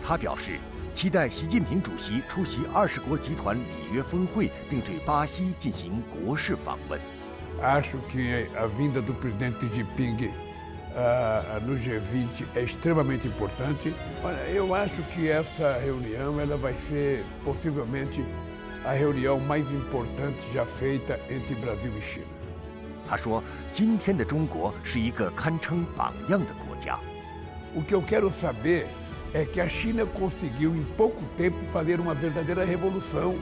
他表示，期待习近平主席出席20国集团里约峰会，并对巴西进行国事访问。Acho que a vinda do presidente Jinping no G20 é extremamente importante. Olha, eu acho que essa reunião ela vai ser possivelmente a reunião mais importante já feita entre Brasil e China. 他说，今天的中国是一个堪称榜样的国家。O que eu quero saber é que a China conseguiu em pouco tempo fazer uma verdadeira revolução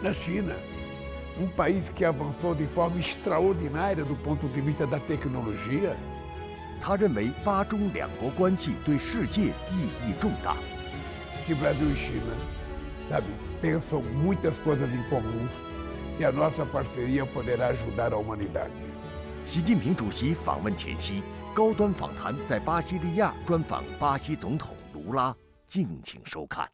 na China. Um país que avançou de forma extraordinária do ponto de vista da tecnologia. 他认为巴中两国关系对世界意义重大。Que Brasil e China, sabe, pensam muitas coisas em comuns e a nossa parceria poderá ajudar a humanidade. 习近平主席访问前夕，高端访谈在巴西利亚专访巴西总统卢拉，敬请收看。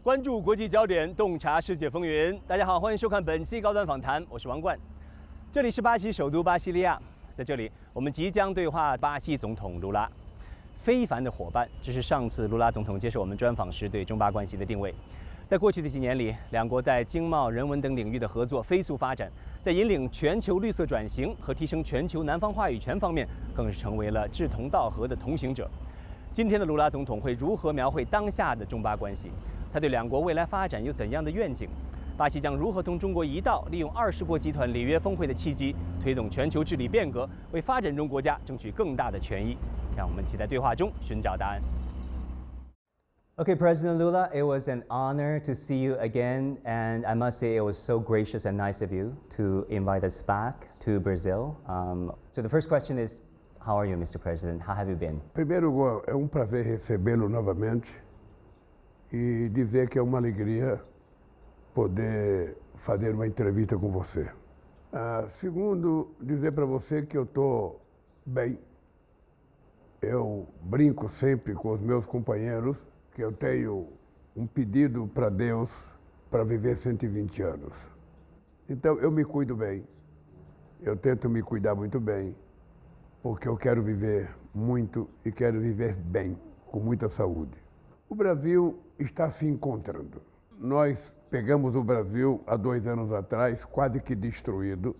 关注国际焦点，洞察世界风云。大家好，欢迎收看本期高端访谈，我是王冠。这里是巴西首都巴西利亚，在这里我们即将对话巴西总统卢拉。非凡的伙伴，这是上次卢拉总统接受我们专访时对中巴关系的定位。在过去的几年里，两国在经贸、人文等领域的合作飞速发展，在引领全球绿色转型和提升全球南方话语权方面，更是成为了志同道合的同行者。今天的卢拉总统会如何描绘当下的中巴关系？他对两国未来发展有怎样的愿景？巴西将如何同中国一道，利用20国集团里约峰会的契机，推动全球治理变革，为发展中国家争取更大的权益？让我们一起在对话中寻找答案。Okay, President Lula, it was an honor to see you again, and I must say it was so gracious and nice of you to invite us back to Brazil. So the first question is, how are you, Mr. President? How have you been? Primeiro, é prazer recebê-lo novamente e dizer que é uma alegria poder fazer uma entrevista com você. Segundo, dizer para você que eu estou bem. Eu brinco sempre com os meus companheiros que eu tenho um pedido para Deus para viver 120 anos. Então, eu me cuido bem. Eu tento me cuidar muito bem, porque eu quero viver muito e quero viver bem, com muita saúde. O Brasil está se encontrando. Nós pegamos o Brasil há 2 anos atrás, quase que destruído,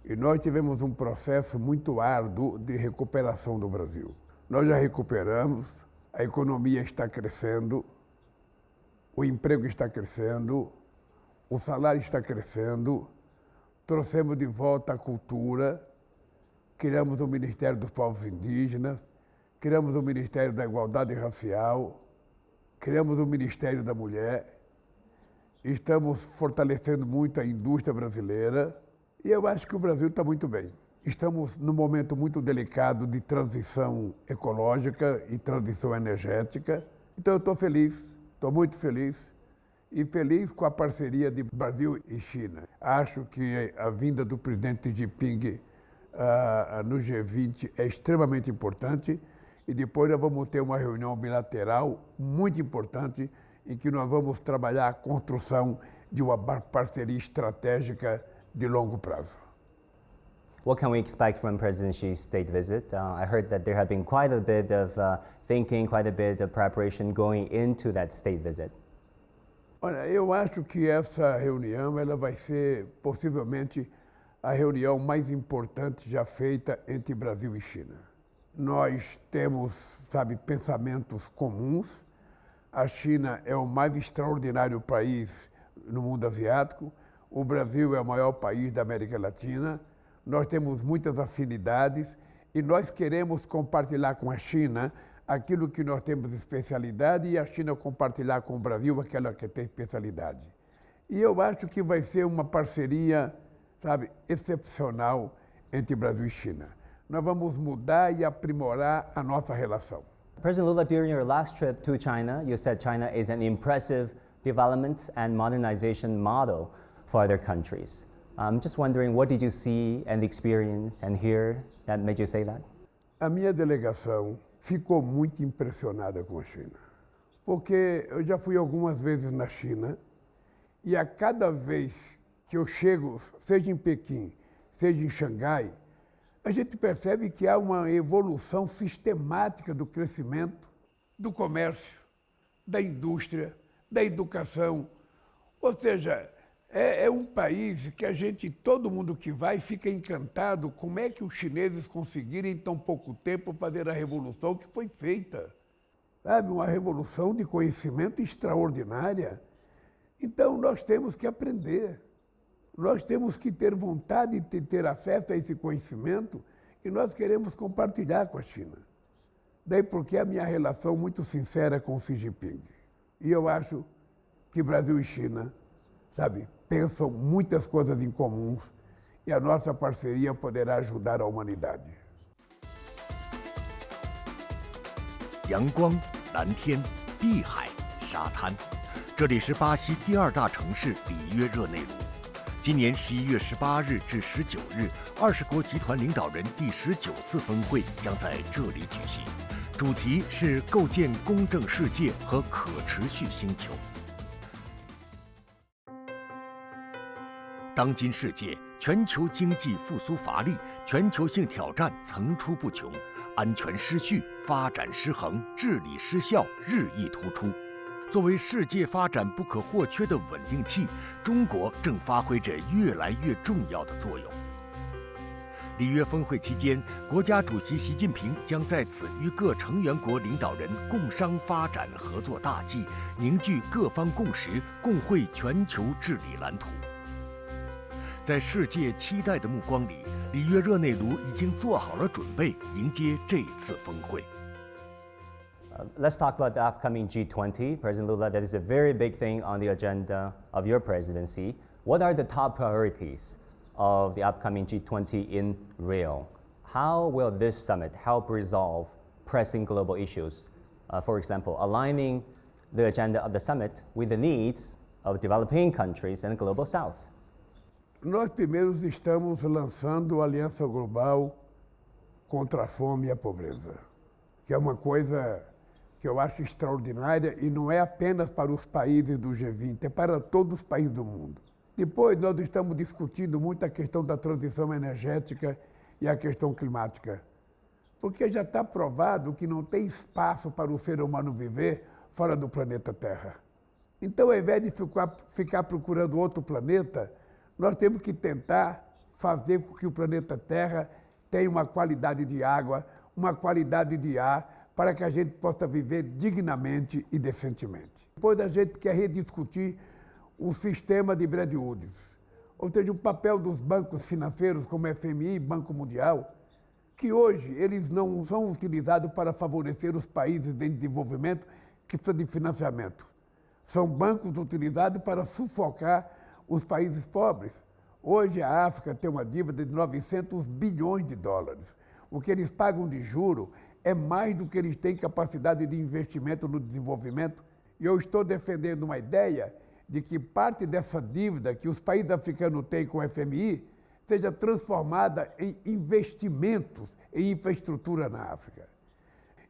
e nós tivemos um processo muito árduo de recuperação do Brasil. Nós já recuperamos, a economia está crescendo, o emprego está crescendo, o salário está crescendo, trouxemos de volta a cultura, criamos o Ministério dos Povos Indígenas, criamos o Ministério da Igualdade Racial, criamos o Ministério da Mulher, estamos fortalecendo muito a indústria brasileira e eu acho que o Brasil está muito bem. Estamos num momento muito delicado de transição ecológica e transição energética. Então eu estou feliz, estou muito feliz e feliz com a parceria de Brasil e China. Acho que a vinda do presidente Jinping no G20 é extremamente importante e depois nós vamos ter uma reunião bilateral muito importante em que nós vamos trabalhar a construção de uma parceria estratégica de longo prazo. What can we expect from President Xi's state visit? I heard that there have been quite a bit of thinking, quite a bit of preparation going into that state visit. Olha, eu acho que essa reunião ela vai ser possivelmente a reunião mais importante já feita entre Brasil e China. Nós temos, sabe, pensamentos comuns. A China é o mais extraordinário país no mundo asiático. O Brasil é o maior país da América Latina. Nós temos muitas afinidades e nós queremos compartilhar com a China aquilo que nós temos especialidade e a China compartilhar com o Brasil aquilo que tem especialidade. E eu acho que vai ser uma parceria, sabe, excepcional entre Brasil e China. Nós vamos mudar e aprimorar a nossa relação. President Lula, during your last trip to China, you said China is an impressive development and modernization model for other countries. I'm just wondering, what did you see and experience and hear that made you say that? A minha delegação ficou muito impressionada com a China, porque eu já fui algumas vezes na China e a cada vez que eu chego, seja em Pequim, seja em Xangai, a gente percebe que há uma evolução sistemática do crescimento, do comércio, da indústria, da educação. Ou seja, é um país que todo mundo que vai fica encantado como é que os chineses conseguiram em tão pouco tempo fazer a revolução que foi feita. Sabe, uma revolução de conhecimento extraordinária. Então, nós temos que aprender. Nós temos que ter vontade de ter acesso a esse conhecimento e nós queremos compartilhar com a China. Daí porque a minha relação muito sincera com o Xi Jinping. E eu acho que Brasil e China, sabe, pensam muitas coisas em comuns e a nossa parceria poderá ajudar a humanidade. 阳光、蓝天、碧海、沙滩，这里是巴西第2大城市里约热内卢。今年11月18日至19日，20国集团领导人第19次峰会将在这里举行，主题是构建公正世界和可持续星球。当今世界，全球经济复苏乏力，全球性挑战层出不穷，安全失序、发展失衡、治理失效日益突出。作为世界发展不可或缺的稳定器，中国正发挥着越来越重要的作用。里约峰会期间，国家主席习近平将在此与各成员国领导人共商发展合作大计，凝聚各方共识，共绘全球治理蓝图。在世界期待的目光里，里约热内卢已经做好了准备，迎接这次峰会。Let's talk about the upcoming G20. President Lula, that is a very big thing on the agenda of your presidency. What are the top priorities of the upcoming G20 in Rio? How will this summit help resolve pressing global issues? For example, aligning the agenda of the summit with the needs of developing countries and the global south. Nós primeiros estamos lançando a Aliança Global contra a Fome e a Pobreza, que é uma coisa que eu acho extraordinária e não é apenas para os países do G20, é para todos os países do mundo. Depois, nós estamos discutindo muito a questão da transição energética e a questão climática, porque já está provado que não tem espaço para o ser humano viver fora do planeta Terra. Então, ao invés de ficar procurando outro planeta, nós temos que tentar fazer com que o planeta Terra tenha uma qualidade de água, uma qualidade de ar, para que a gente possa viver dignamente e decentemente. Depois a gente quer rediscutir o sistema de Bretton Woods, ou seja, o papel dos bancos financeiros como FMI e Banco Mundial, que hoje eles não são utilizados para favorecer os países em desenvolvimento que precisam de financiamento. São bancos utilizados para sufocar os países pobres. Hoje a África tem uma dívida de 900 bilhões de dólares. O que eles pagam de juro é mais do que eles têm capacidade de investimento no desenvolvimento. E eu estou defendendo uma ideia de que parte dessa dívida que os países africanos têm com o FMI seja transformada em investimentos em infraestrutura na África.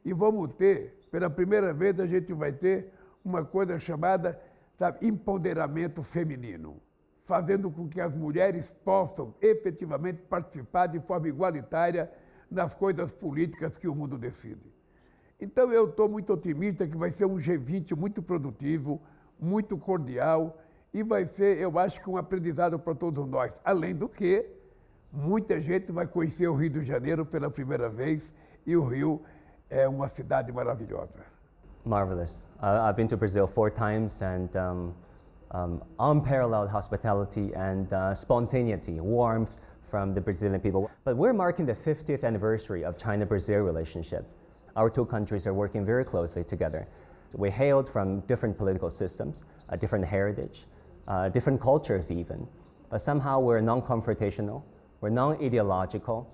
E vamos ter, pela primeira vez, a gente vai ter uma coisa chamada, sabe, empoderamento feminino, fazendo com que as mulheres possam efetivamente participar de forma igualitária nas coisas políticas que o mundo decide. Então eu estou muito otimista que vai ser um G20 muito produtivo, muito cordial e vai ser, eu acho que um aprendizado para todos nós. Além do que, muita gente vai conhecer o Rio de Janeiro pela primeira vez e o Rio é uma cidade maravilhosa. Marvelous. I've been to Brazil 4 times and unparalleled hospitality and spontaneity, warmth from the Brazilian people. But we're marking the 50th anniversary of China-Brazil relationship. Our two countries are working very closely together. We hailed from different political systems, a different heritage, different cultures even. But somehow we're non-confrontational, we're non-ideological,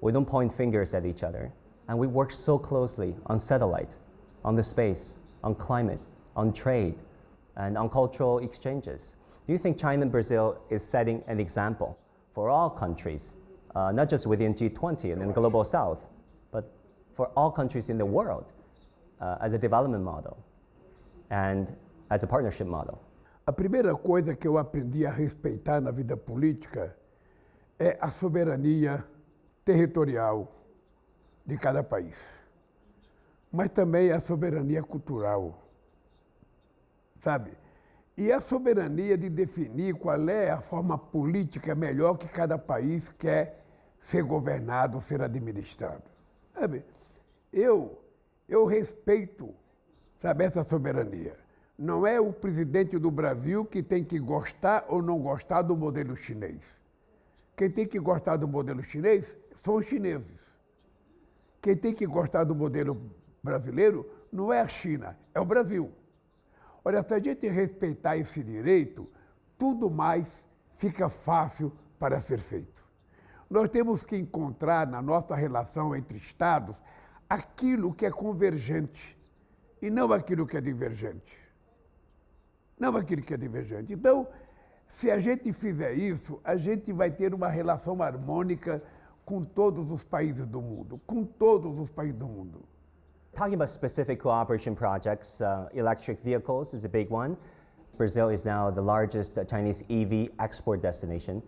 we don't point fingers at each other. And we work so closely on satellite, on the space, on climate, on trade, and on cultural exchanges. Do you think China and Brazil is setting an example for all countries, not just within G20 and in the global south, but for all countries in the world as a development model and as a partnership model? A primeira coisa que eu aprendi a respeitar na vida política é a soberania territorial de cada país, mas também a soberania cultural, sabe? E a soberania de definir qual é a forma política melhor que cada país quer ser governado, ser administrado. Sabe? Eu respeito, sabe, essa soberania. Não é o presidente do Brasil que tem que gostar ou não gostar do modelo chinês. Quem tem que gostar do modelo chinês são os chineses. Quem tem que gostar do modelo brasileiro não é a China, é o Brasil. Olha, se a gente respeitar esse direito, tudo mais fica fácil para ser feito. Nós temos que encontrar na nossa relação entre Estados aquilo que é convergente e não aquilo que é divergente. Não aquilo que é divergente. Então, se a gente fizer isso, a gente vai ter uma relação harmônica com todos os países do mundo, com todos os países do mundo. Talking about specific cooperation projects, electric vehicles is a big one. Brazil is now the largest Chinese EV export destination.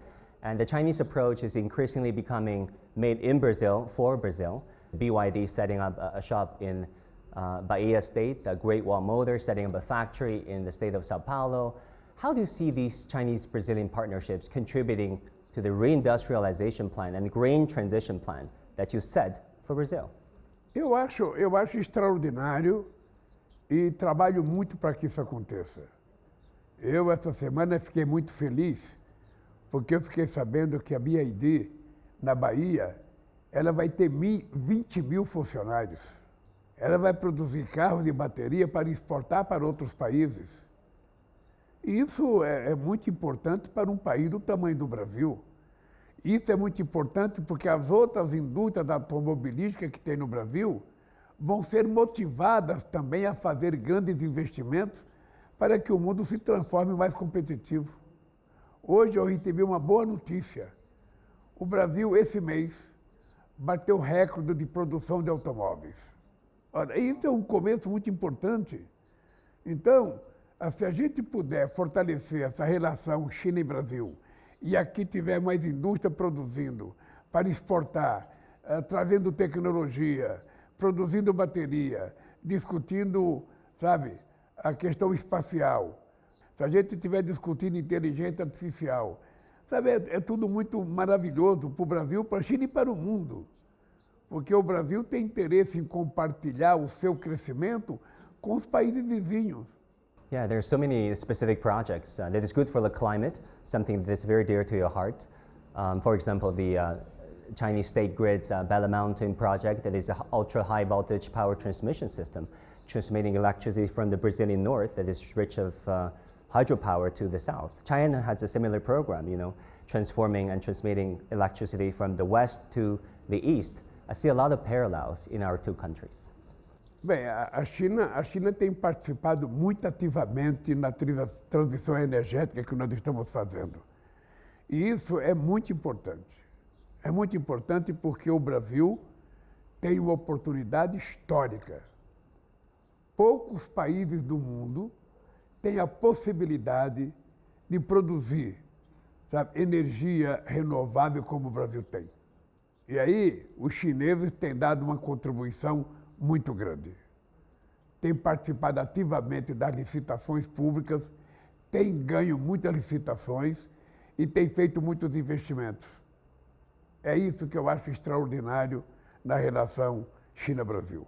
And the Chinese approach is increasingly becoming made in Brazil for Brazil. BYD setting up a shop in Bahia State, Great Wall Motor setting up a factory in the state of Sao Paulo. How do you see these Chinese-Brazilian partnerships contributing to the reindustrialization plan and the green transition plan that you set for Brazil? Eu acho extraordinário e trabalho muito para que isso aconteça. Eu, essa semana, fiquei muito feliz porque eu fiquei sabendo que a BYD, na Bahia, ela vai ter 20 mil funcionários. Ela vai produzir carros de bateria para exportar para outros países. E isso é muito importante para um país do tamanho do Brasil. Isso é muito importante porque as outras indústrias automobilísticas que tem no Brasil vão ser motivadas também a fazer grandes investimentos para que o mundo se transforme mais competitivo. Hoje eu recebi uma boa notícia. O Brasil, esse mês, bateu recorde de produção de automóveis. Olha, isso é um começo muito importante. Então, se a gente puder fortalecer essa relação China e Brasil, e aqui tiver mais indústria produzindo para exportar, trazendo tecnologia, produzindo bateria, discutindo, sabe, a questão espacial. Se a gente estiver discutindo inteligência artificial, sabe, é tudo muito maravilhoso para o Brasil, para a China e para o mundo. Porque o Brasil tem interesse em compartilhar o seu crescimento com os países vizinhos. Yeah, there are so many specific projects that is good for the climate, something that is very dear to your heart. For example, the Chinese State Grid's Bella Mountain project that is an ultra-high voltage power transmission system, transmitting electricity from the Brazilian north that is rich of hydropower to the south. China has a similar program, you know, transforming and transmitting electricity from the west to the east. I see a lot of parallels in our two countries. Bem, a China tem participado muito ativamente na transição energética que nós estamos fazendo. E isso é muito importante. É muito importante porque o Brasil tem uma oportunidade histórica. Poucos países do mundo têm a possibilidade de produzir, sabe, energia renovável como o Brasil tem. E aí, os chineses têm dado uma contribuição muito grande. Tem participado ativamente das licitações públicas, tem ganho muitas licitações e tem feito muitos investimentos. É isso que eu acho extraordinário na relação China-Brasil.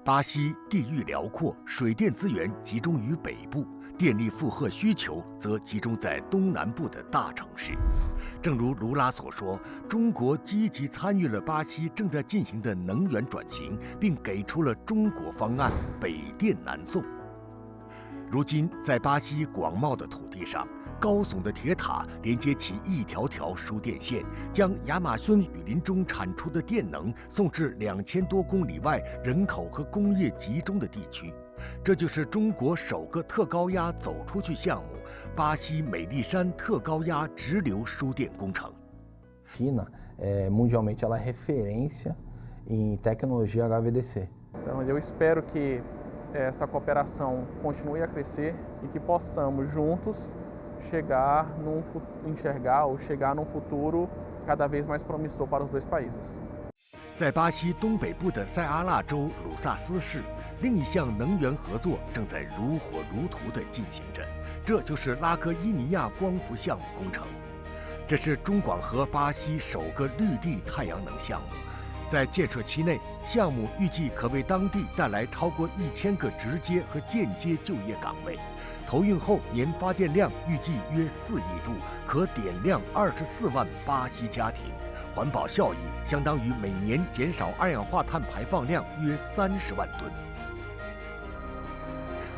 巴西地域辽阔，水电资源集中于北部，电力负荷需求则集中在东南部的大城市。正如卢拉所说，中国积极参与了巴西正在进行的能源转型，并给出了中国方案“北电南送”。如今，在巴西广袤的土地上，高耸的铁塔连接起一条条输电线，将亚马逊雨林中产出的电能送至2000多公里外人口和工业集中的地区。这就是中国首个特高压走出去项目——巴西美丽山特高压直流输电工程。China, mundialmente, ela é referência em tecnologia HVDC. Então, eu espero que essa cooperação continue a crescer e que possamos juntos chegar num futuro cada vez mais promissor para os dois países. 在巴西东北部的塞阿纳州鲁萨斯市，另一项能源合作正在如火如荼地进行着，这就是拉戈伊尼亚光伏项目工程。这是中广核巴西首个绿地太阳能项目，在建设期内，项目预计可为当地带来超过1000个直接和间接就业岗位。投运后年发电量预计约4亿度，可点亮24万巴西家庭。 环保效益相当于每年减少二氧化碳排放量约30万吨。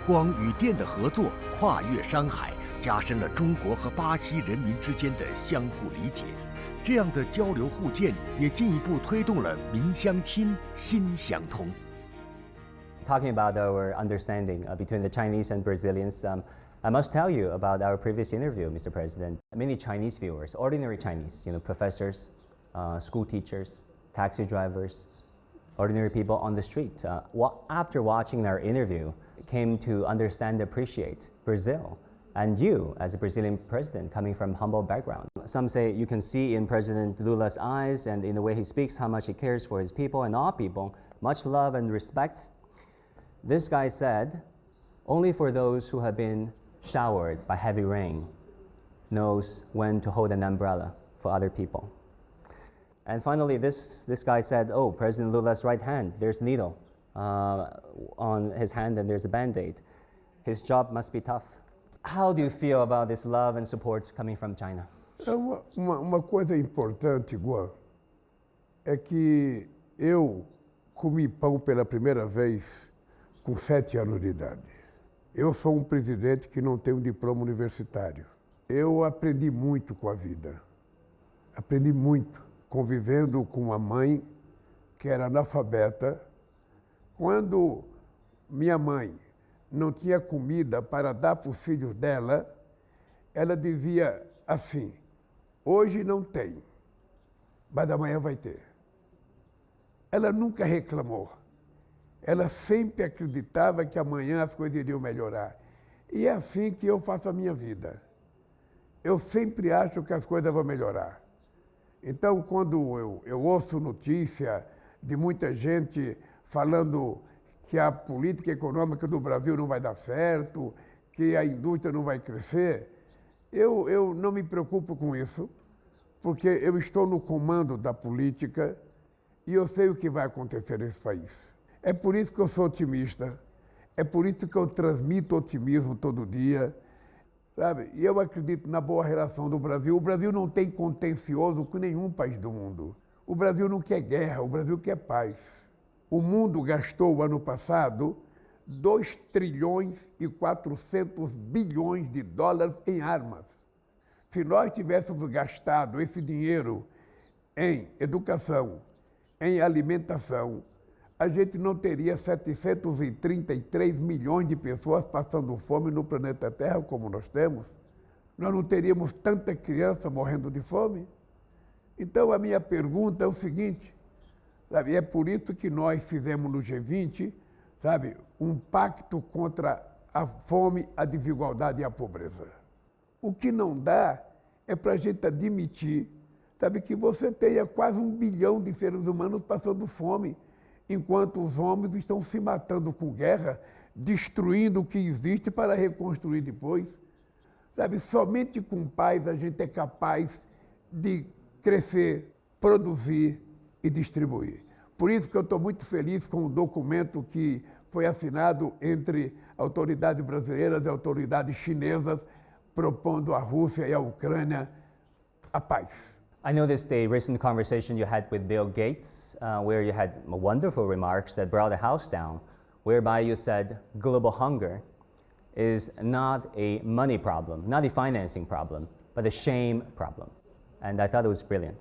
光与电的合作跨越山海，加深了中国和巴西人民之间的相互理解。这样的交流互鉴，也进一步推动了民相亲、心相通。 Talking about our understanding between the Chinese and Brazilians, I must tell you about our previous interview, Mr. President. Many Chinese viewers, ordinary Chinese, professors, school teachers, taxi drivers, ordinary people on the street, after watching our interview, came to understand and appreciate Brazil and you as a Brazilian president coming from humble background. Some say you can see in President Lula's eyes and in the way he speaks how much he cares for his people and all people, much love and respect. This guy said, only for those who have been showered by heavy rain knows when to hold an umbrella for other people. And finally, this guy said, oh, President Lula's right hand, there's a needle on his hand and there's a Band-Aid. His job must be tough. How do you feel about this love and support coming from China? Uma coisa importante, Guan, é que eu comi pão pela primeira vez com 7 anos de idade. Eu sou um presidente que não tem um diploma universitário. Eu aprendi muito com a vida. Aprendi muito. Convivendo com uma mãe que era analfabeta. Quando minha mãe não tinha comida para dar para os filhos dela, ela dizia assim, hoje não tem, mas amanhã vai ter. Ela nunca reclamou. Ela sempre acreditava que amanhã as coisas iriam melhorar. E é assim que eu faço a minha vida. Eu sempre acho que as coisas vão melhorar. Então, quando eu ouço notícia de muita gente falando que a política econômica do Brasil não vai dar certo, que a indústria não vai crescer, eu não me preocupo com isso, porque eu estou no comando da política e eu sei o que vai acontecer nesse país. É por isso que eu sou otimista, é por isso que eu transmito otimismo todo dia. Sabe? E eu acredito na boa relação do Brasil. O Brasil não tem contencioso com nenhum país do mundo. O Brasil não quer guerra, o Brasil quer paz. O mundo gastou, ano passado, 2 trilhões e 400 bilhões de dólares em armas. Se nós tivéssemos gastado esse dinheiro em educação, em alimentação, a gente não teria 733 milhões de pessoas passando fome no planeta Terra como nós temos. Nós não teríamos tanta criança morrendo de fome. Então, a minha pergunta é o seguinte, sabe, é por isso que nós fizemos no G20, sabe, um pacto contra a fome, a desigualdade e a pobreza. O que não dá é para a gente admitir, sabe, que você tenha quase 1 bilhão de seres humanos passando fome, enquanto os homens estão se matando com guerra, destruindo o que existe para reconstruir depois. Sabe, somente com paz a gente é capaz de crescer, produzir e distribuir. Por isso que eu estou muito feliz com o documento que foi assinado entre autoridades brasileiras e autoridades chinesas, propondo à Rússia e à Ucrânia a paz. I noticed a recent conversation you had with Bill Gates, where you had wonderful remarks that brought the house down, whereby you said global hunger is not a money problem, not a financing problem, but a shame problem. And I thought it was brilliant.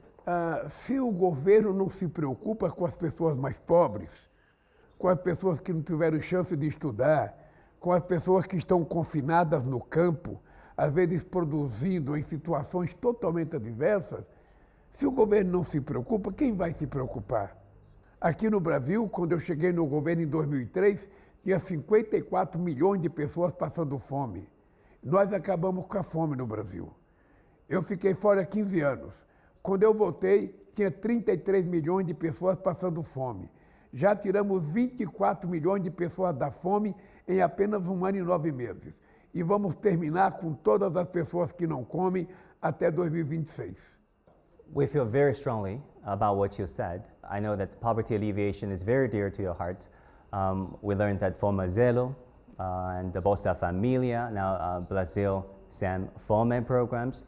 Se o governo não se preocupa com as pessoas mais pobres, com as pessoas que não tiveram chance de estudar, com as pessoas que estão confinadas no campo, às vezes produzindo em situações totalmente adversas, se o governo não se preocupa, quem vai se preocupar? Aqui no Brasil, quando eu cheguei no governo em 2003, tinha 54 milhões de pessoas passando fome. Nós acabamos com a fome no Brasil. Eu fiquei fora 15 anos. Quando eu voltei, tinha 33 milhões de pessoas passando fome. Já tiramos 24 milhões de pessoas da fome em apenas 1 ano e 9 meses. E vamos terminar com todas as pessoas que não comem até 2026. We feel very strongly about what you said. I know that poverty alleviation is very dear to your heart. We learned that Fome Zero and the Bolsa Familia, now Brazil Sem Fome programs,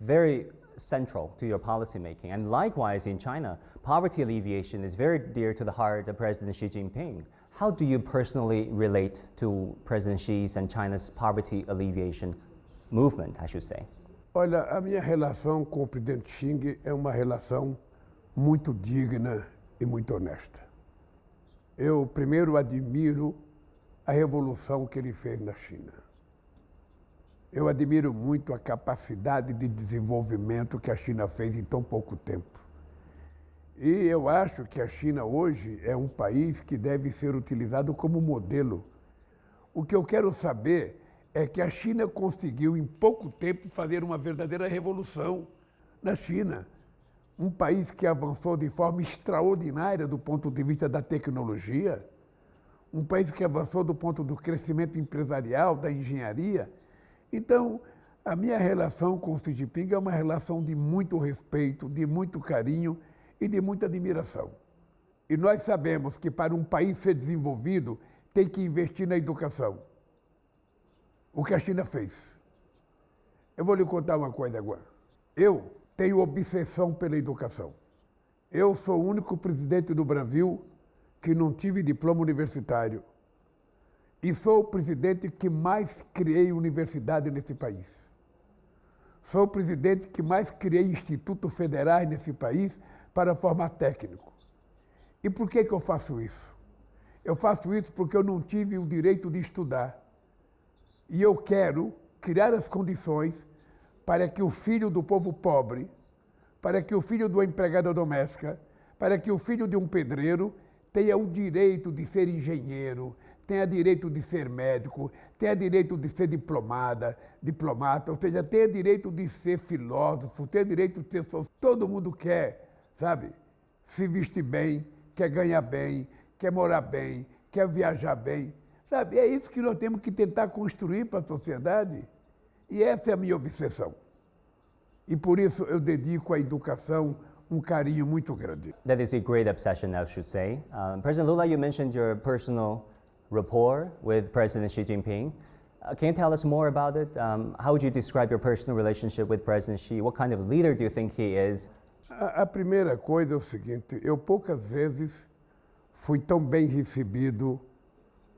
very central to your policymaking. And likewise in China, poverty alleviation is very dear to the heart of President Xi Jinping. How do you personally relate to President Xi's and China's poverty alleviation movement, I should say? Olha, a minha relação com o presidente Xi é uma relação muito digna e muito honesta. Eu primeiro admiro a revolução que ele fez na China. Eu admiro muito a capacidade de desenvolvimento que a China fez em tão pouco tempo. E eu acho que a China hoje é um país que deve ser utilizado como modelo. O que eu quero saber é que a China conseguiu, em pouco tempo, fazer uma verdadeira revolução na China. Um país que avançou de forma extraordinária do ponto de vista da tecnologia, um país que avançou do ponto do crescimento empresarial, da engenharia. Então, a minha relação com o Xi Jinping é uma relação de muito respeito, de muito carinho e de muita admiração. E nós sabemos que para um país ser desenvolvido, tem que investir na educação. O que a China fez. Eu vou lhe contar uma coisa agora. Eu tenho obsessão pela educação. Eu sou o único presidente do Brasil que não tive diploma universitário. E sou o presidente que mais criei universidade nesse país. Sou o presidente que mais criei institutos federais nesse país para formar técnico. E por que eu faço isso? Eu faço isso porque eu não tive o direito de estudar. E eu quero criar as condições para que o filho do povo pobre, para que o filho de uma empregada doméstica, para que o filho de um pedreiro tenha o direito de ser engenheiro, tenha direito de ser médico, tenha direito de ser diplomata, ou seja, tenha direito de ser filósofo, tenha direito de ser... Todo mundo quer, sabe, se vestir bem, quer ganhar bem, quer morar bem, quer viajar bem. Sabe, é isso que nós temos que tentar construir para a sociedade. E essa é a minha obsessão. E por isso eu dedico à educação um carinho muito grande. That is a great obsession, I should say. President Lula, you mentioned your personal rapport with President Xi Jinping. Can you tell us more about it? How would you describe your personal relationship with President Xi? What kind of leader do you think he is? A primeira coisa é o seguinte, eu poucas vezes fui tão bem recebido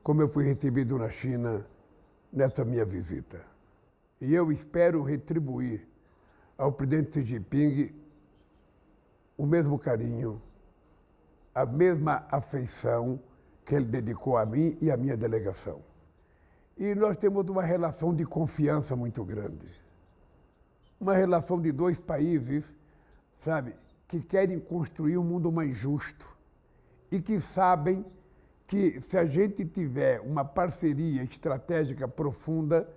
como eu fui recebido na China nessa minha visita. E eu espero retribuir ao presidente Xi Jinping o mesmo carinho, a mesma afeição que ele dedicou a mim e à minha delegação. E nós temos uma relação de confiança muito grande. Uma relação de dois países, sabe, que querem construir um mundo mais justo e que sabem que se a gente tiver uma parceria estratégica profunda,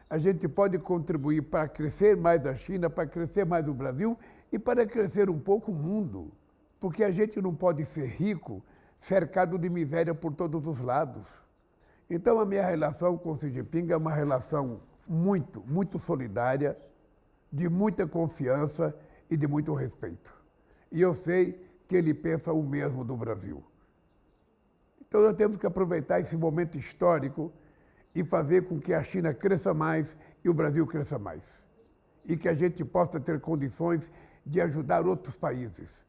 a gente pode contribuir para crescer mais a China, para crescer mais o Brasil e para crescer um pouco o mundo. Porque a gente não pode ser rico cercado de miséria por todos os lados. Então a minha relação com o Xi Jinping é uma relação muito solidária, de muita confiança e de muito respeito. E eu sei que ele pensa o mesmo do Brasil. Então nós temos que aproveitar esse momento histórico e fazer com que a China cresça mais e o Brasil cresça mais. E que a gente possa ter condições de ajudar outros países.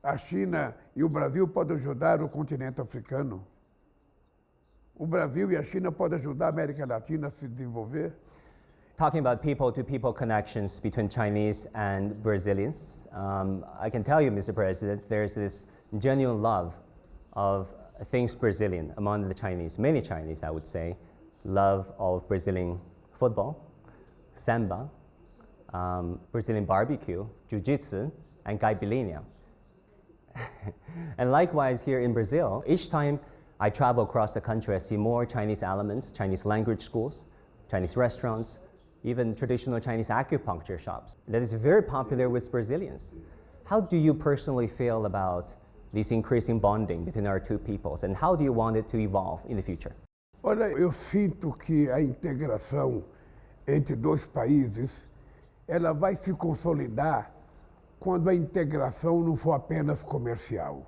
A China e o Brasil podem ajudar o continente africano. O Brasil e a China podem ajudar a América Latina a se desenvolver. Talking about people-to-people connections between Chinese and Brazilians, I can tell you, Mr. President, there's this genuine love of things Brazilian among the Chinese, many Chinese, I would say, love of Brazilian football, samba, Brazilian barbecue, jiu-jitsu, and caipirinha. And likewise here in Brazil, each time I travel across the country, I see more Chinese elements, Chinese language schools, Chinese restaurants, even traditional Chinese acupuncture shops that is very popular with Brazilians. How do you personally feel about this increasing bonding between our two peoples, and how do you want it to evolve in the future? Olha, eu sinto que a integração entre dois países, ela vai se consolidar quando a integração não for apenas comercial.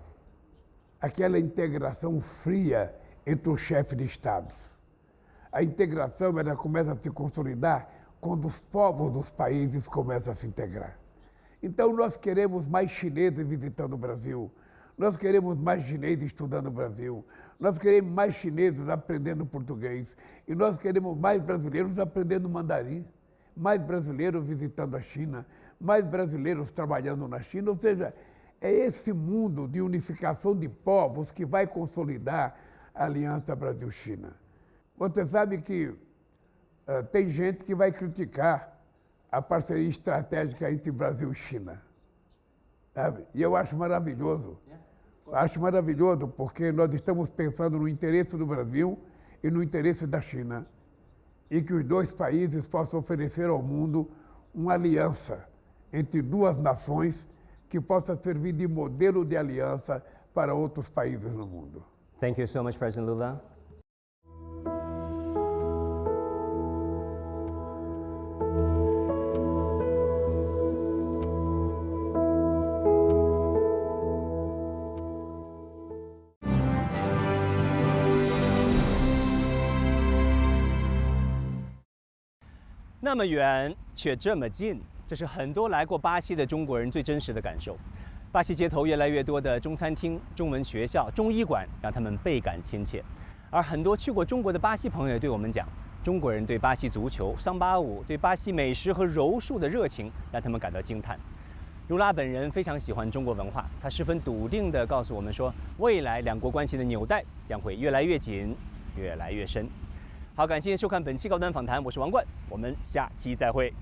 Aquela integração fria entre os chefes de estados. A integração ela começa a se consolidar quando os povos dos países começam a se integrar. Então nós queremos mais chineses visitando o Brasil, nós queremos mais chineses estudando o Brasil, nós queremos mais chineses aprendendo português e nós queremos mais brasileiros aprendendo mandarim, mais brasileiros visitando a China, mais brasileiros trabalhando na China, ou seja, é esse mundo de unificação de povos que vai consolidar a Aliança Brasil-China. Você sabe que tem gente que vai criticar a parceria estratégica entre Brasil e China, sabe? E eu acho maravilhoso. Acho maravilhoso porque nós estamos pensando no interesse do Brasil e no interesse da China e que os dois países possam oferecer ao mundo uma aliança entre duas nações que possa servir de modelo de aliança para outros países no mundo. Thank you so much, President Lula. “那么远却这么近”，这是很多来过巴西的中国人最真实的感受。巴西街头越来越多的中餐厅、中文学校、中医馆，让他们倍感亲切。而很多去过中国的巴西朋友对我们讲，中国人对巴西足球、桑巴舞、对巴西美食和柔术的热情，让他们感到惊叹。卢拉本人非常喜欢中国文化，他十分笃定地告诉我们说，未来两国关系的纽带将会越来越紧，越来越深。好，感谢收看本期高端访谈，我是王冠，我们下期再会。